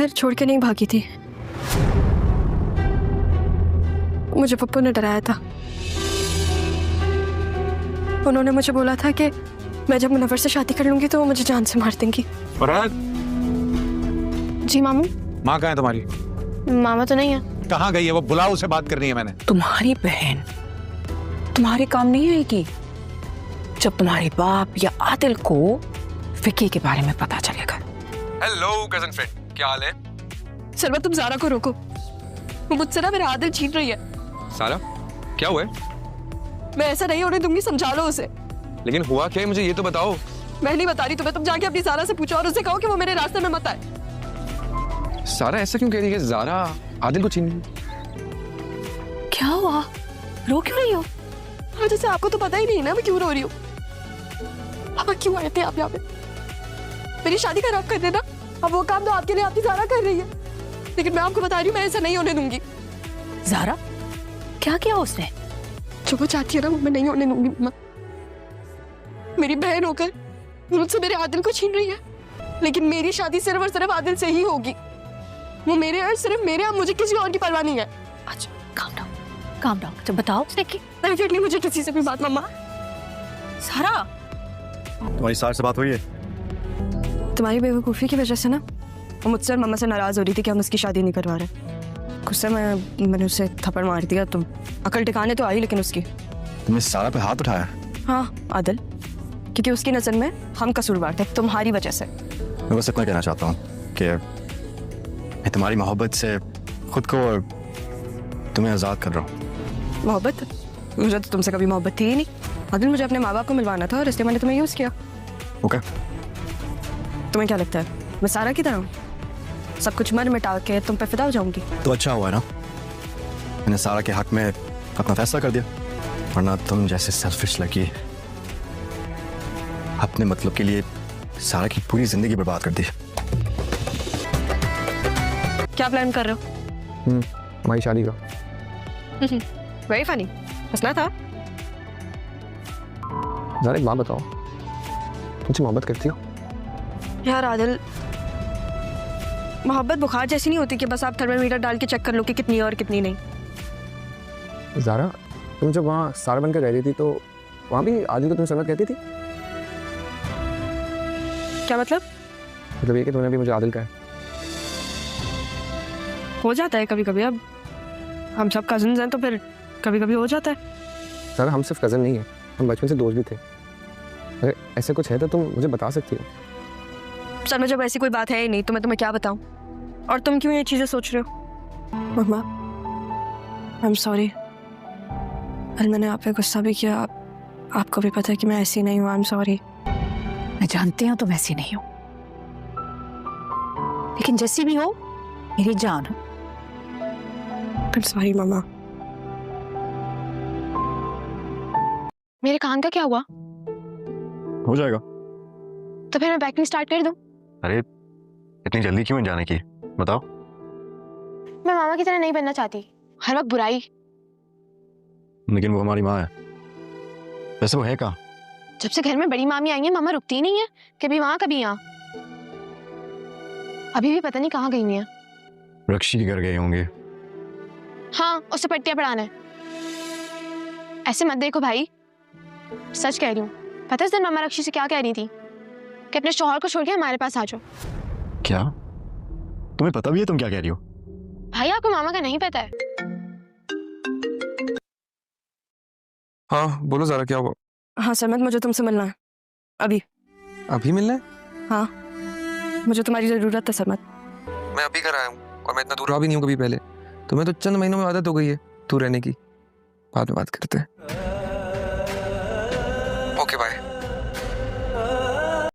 घर छोड़ के नहीं भागी थी, मुझे पप्पू ने डराया था। उन्होंने मुझे बोला था कि मैं जब मुनव्वर से शादी कर लूंगी तो वो मुझे जान से मार देंगी। जी मामू। माँ कहाँ है तुम्हारी? मामा तो नहीं है। कहाँ गई है वो? बुलाओ, उसे बात करनी है मैंने। तुम्हारी बहन तुम्हारे काम नहीं आएगी जब तुम्हारे बाप या आदिल को विकी के बारे में पता चलेगा। हेलो कजन फ्रेंड, क्या हाल है? सरवा तुम ज़ारा को रोको, वो मुझसे ना मेरा आदिल छीन रही है। सारा क्या हुआ है? मैं ऐसा नहीं होने दूंगी, समझा लो उसे। लेकिन हुआ क्या है, मुझे ये तो बताओ। मैं नहीं बता रही तुम्हें, तुम जाके अपनी ज़ारा से पूछो और उसे कहो कि वो मेरे रास्ते में मत आए। सारा ऐसा क्यों कह रही है? ज़ारा आदिल को छीन। क्या हुआ, रो क्यों रही हो? हाँ, जैसे आपको तो पता ही नहीं ना मैं क्यों रो रही हूँ। पापा क्यों आए थे आप यहाँ पे? मेरी शादी खराब कर देना। अब वो काम तो आपके लिए आपकी ज़ारा कर रही है, लेकिन मैं आपको बता रही हूँ मैं ऐसा नहीं होने दूंगी। ज़ारा क्या किया उसने? जो वो चाहती है ना वो मैं नहीं होने दूंगी। मम्मा, मेरी बहन होकर मुझसे मेरे आदिल को छीन रही है, लेकिन मेरी शादी सिर्फ और सिर्फ आदिल से ही होगी। वो मेरे और सिर्फ मेरे, अब मुझे किसी और की परवाह नहीं है। अच्छा काम डाउन। तो बताओ उसने की? डेफिनेटली मुझे किसी से भी बात। मम्मा सारा, तुम्हारी सार से बात हुई है? तुम्हारी बेवकूफ़ी की वजह से ना वो मुझसे और मम्मा से नाराज़ हो रही थी कि हम उसकी शादी नहीं करवा रहे। गुस्से में मैंने उसे थप्पड़ मार दिया। तुम अकल टिकाने तो आई, लेकिन उसकी। तुमने सारा पे हाथ उठाया? हाँ आदिल, क्योंकि उसकी नज़र में हम कसूरवार थे तुम्हारी वजह से। मैं बस इतना कहना चाहता हूँ कि मैं तुम्हारी मोहब्बत से खुद को और तुम्हें आज़ाद कर रहा हूँ। मोहब्बत? मुझे तो तुमसे कभी मोहब्बत थी ही नहीं। आदिल, मुझे अपने माँ बाप को मिलवाना था और इसलिए मैंने तुम्हें यूज़ किया। ओके। तुम्हें क्या लगता है मैं सारा की तरह हूँ? सब कुछ मर मिटा के तुम पे फिदा हो जाऊंगी? तो अच्छा हुआ है ना मैंने सारा के हक में अपना फैसला कर दिया, वरना तुम जैसे सेल्फिश लड़की अपने मतलब के लिए सारा की पूरी जिंदगी बर्बाद कर दी। क्या प्लान कर रहे हो? हमारी शादी का। वेरी फनी, हंसना था। ज़ारा एक बात बताओ, मुझे मोहब्बत करती हो? यार आदिल, मोहब्बत बुखार जैसी नहीं होती कि बस आप थर्मामीटर डाल के चेक कर लो कि कितनी है और कितनी नहीं। ज़ारा, तुम जब वहाँ सारा बनकर रहती थी तो वहाँ भी आदिल को तुम सरमत कहती थी? क्या मतलब? मतलब ये कि तुमने भी मुझे आदिल कहा है। हो जाता है कभी कभी, अब हम सब कजिन्स हैं तो फिर कभी कभी हो जाता है। ज़ारा, हम सिर्फ कज़न नहीं है, हम बचपन से दोस्त भी थे। अगर ऐसे कुछ है तो तुम मुझे बता सकती हो। सर में जब ऐसी कोई बात है ही नहीं तो मैं तुम्हें क्या बताऊं? और तुम क्यों ये चीजें सोच रहे हो? मम्मा, आई एम सॉरी। कल मैंने आप पे गुस्सा भी किया। आपको भी पता है कि मैं ऐसी नहीं हूँ। I am sorry. मैं जानती हूँ तुम ऐसी नहीं हो, लेकिन जैसी भी हो मेरी जान हो। आई एम सॉरी मम्मा। मेरे कान का क्या हुआ? हो जाएगा। तो फिर मैं बैकिंग स्टार्ट कर दूं? अरे इतनी जल्दी क्यों जाने की, बताओ। मैं मामा की तरह नहीं बनना चाहती, हर वक्त बुराई। लेकिन वो हमारी माँ है। वैसे वो है कहाँ? जब से घर में बड़ी मामी आई है मामा रुकती ही नहीं है, कभी वहां कभी यहाँ। अभी भी पता नहीं कहाँ गई हुई है। रक्षी के घर गए होंगे। हाँ, उससे पट्टियां पढ़ाने। ऐसे मत देखो भाई, सच कह रही हूँ। पता है इस दिन मामा रक्षी से क्या कह रही थी? कि अपने शौहर को छोड़ के हमारे पास आ जाओ। क्या तुम्हें पता भी है तुम क्या कह रही हो? भाई आपको मामा का नहीं पता है? हाँ बोलो ज़ारा, क्या हुआ? हाँ सरमत, मुझे तुमसे मिलना है अभी। अभी मिलना है? हाँ, मुझे तुम्हारी जरूरत है सरमत। मैं अभी घर आया हूँ और मैं इतना दूर रहा भी नहीं हूँ कभी पहले। तुम्हें तो चंद महीनों में आदत हो गई है दूर रहने की। बाद में बात करते हैं।